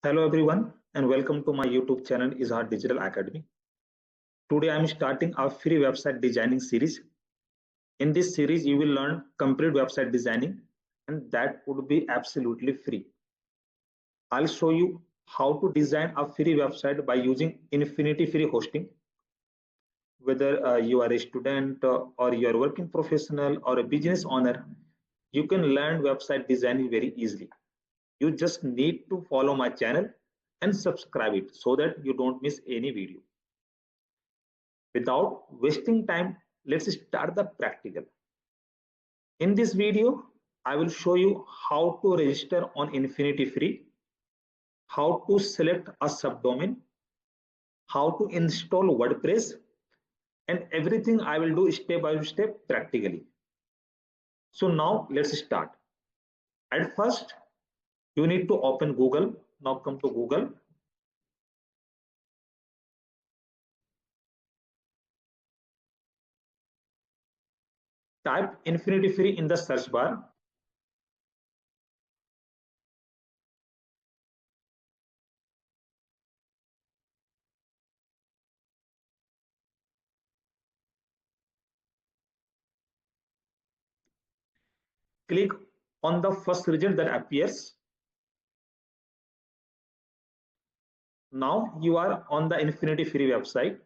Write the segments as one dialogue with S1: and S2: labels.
S1: Hello everyone and welcome to my YouTube channel Izhar Digital Academy. Today I am starting a free website designing series. In this series you will learn complete website designing and that would be absolutely free. I'll show you how to design a free website by using InfinityFree hosting. Whether you are a student or you are a working professional or a business owner, you can learn website designing very easily. You just need to follow my channel and subscribe it so that you don't miss any video. Without wasting time, let's start the practical. In this video, I will show you how to register on InfinityFree, how to select a subdomain, how to install WordPress, and everything I will do step by step practically. So now let's start. At first, you need to open Google. Now come to Google. Type InfinityFree in the search bar. Click on the first result that appears. Now you are on the InfinityFree website.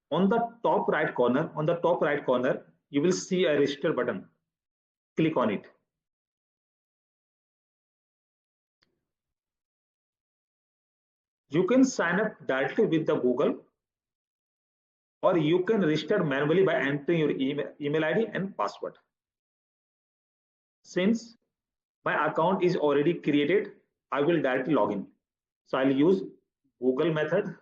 S1: On the top right corner, you will see a register button. Click on it. You can sign up directly with the Google, or you can register manually by entering your email ID and password. Since my account is already created, I will directly log in. So I'll use Google method.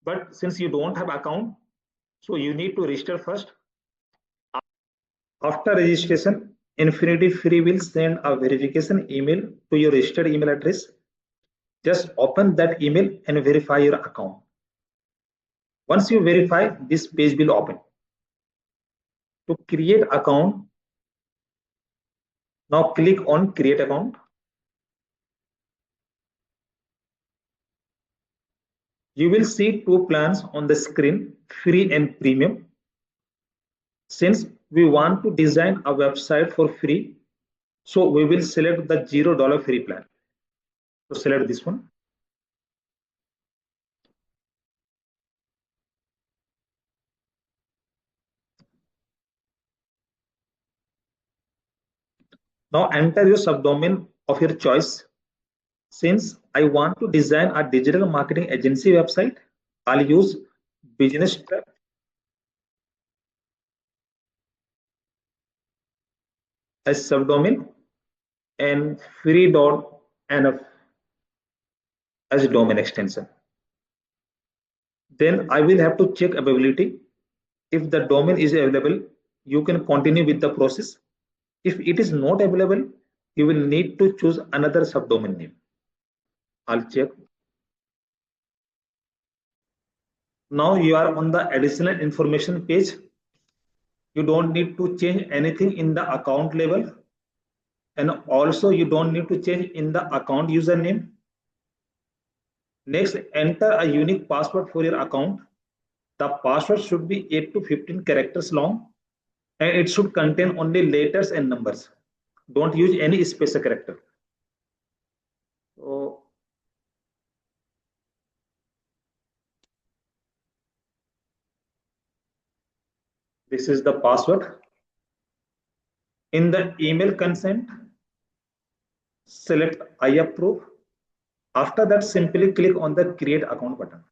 S1: But since you don't have account, so you need to register first. After registration, InfinityFree will send a verification email to your registered email address. Just open that email and verify your account. Once you verify, this page will open. To create account, now click on create account. You will see two plans on the screen, free and premium. Since we want to design a website for free, so we will select the $0 free plan. So select this one. Now enter your subdomain of your choice. Since I want to design a digital marketing agency website, I'll use business trap as subdomain and free.nf as domain extension. Then I will have to check availability. If the domain is available, you can continue with the process. If it is not available, you will need to choose another subdomain name. I'll check. Now you are on the additional information page. You don't need to change anything in the account level. And also you don't need to change in the account username. Next, enter a unique password for your account. The password should be 8 to 15 characters long and it should contain only letters and numbers. Don't use any special character. So, this is the password. In the email consent, select I approve. After that, simply click on the create account button.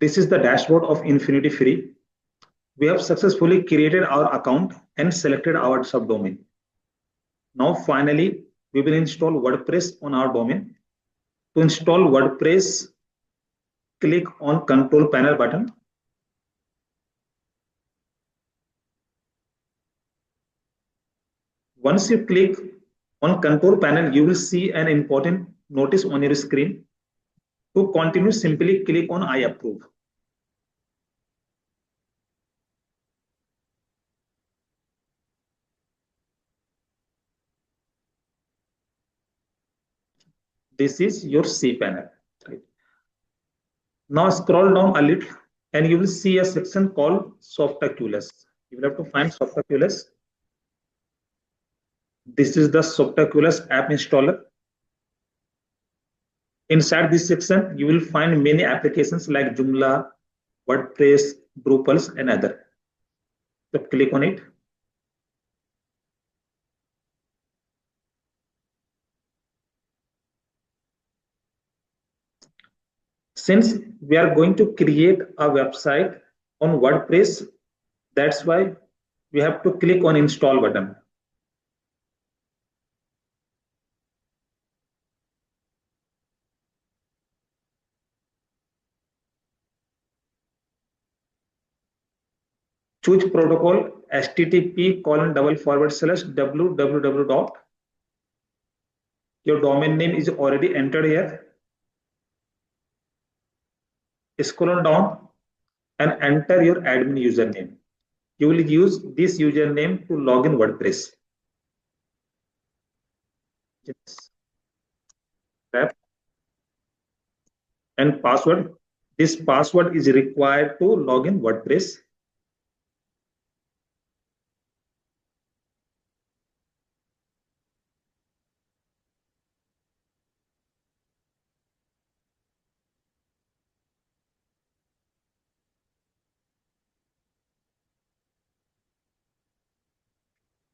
S1: This is the dashboard of InfinityFree. We have successfully created our account and selected our subdomain. Now finally, we will install WordPress on our domain. To install WordPress, click on Control Panel button. Once you click on control panel, you will see an important notice on your screen. To continue, simply click on I approve. This is your C panel. Right. Now scroll down a little and you will see a section called Softaculous. You will have to find Softaculous. This is the Softaculous app installer. Inside this section, you will find many applications like Joomla, WordPress, Drupal, and other. So click on it. Since we are going to create a website on WordPress, that's why we have to click on install button. Choose protocol http://www. Your domain name is already entered here. Scroll down and enter your admin username. You will use this username to log in WordPress. And password. This password is required to log in WordPress.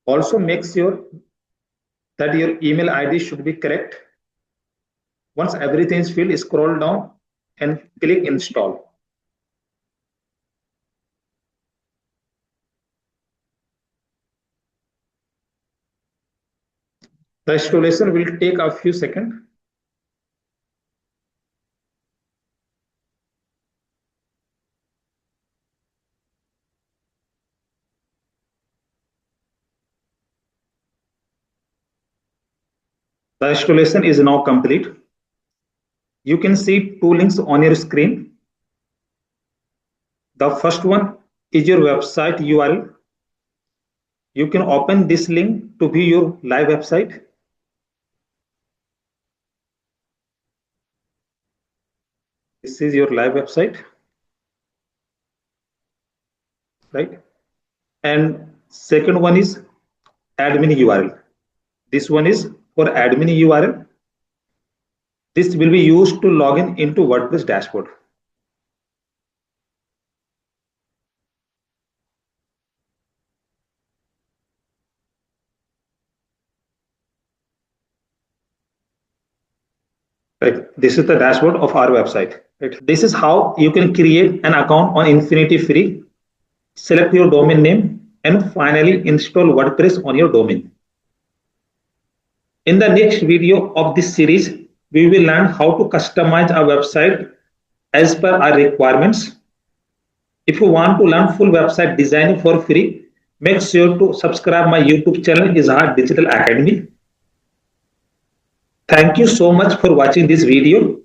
S1: Also make sure that your email ID should be correct. Once everything is filled, scroll down and click install. The installation will take a few seconds. The installation is now complete. You can see two links on your screen. The first one is your website URL. You can open this link to view your live website. This is your live website, right? And second one is admin URL. This one is for admin URL. This will be used to log in into WordPress dashboard. Right. This is the dashboard of our website. Right. This is how you can create an account on InfinityFree, select your domain name, and finally install WordPress on your domain. In the next video of this series, we will learn how to customize our website as per our requirements. If you want to learn full website designing for free, make sure to subscribe my YouTube channel Izhar Digital Academy. Thank you so much for watching this video.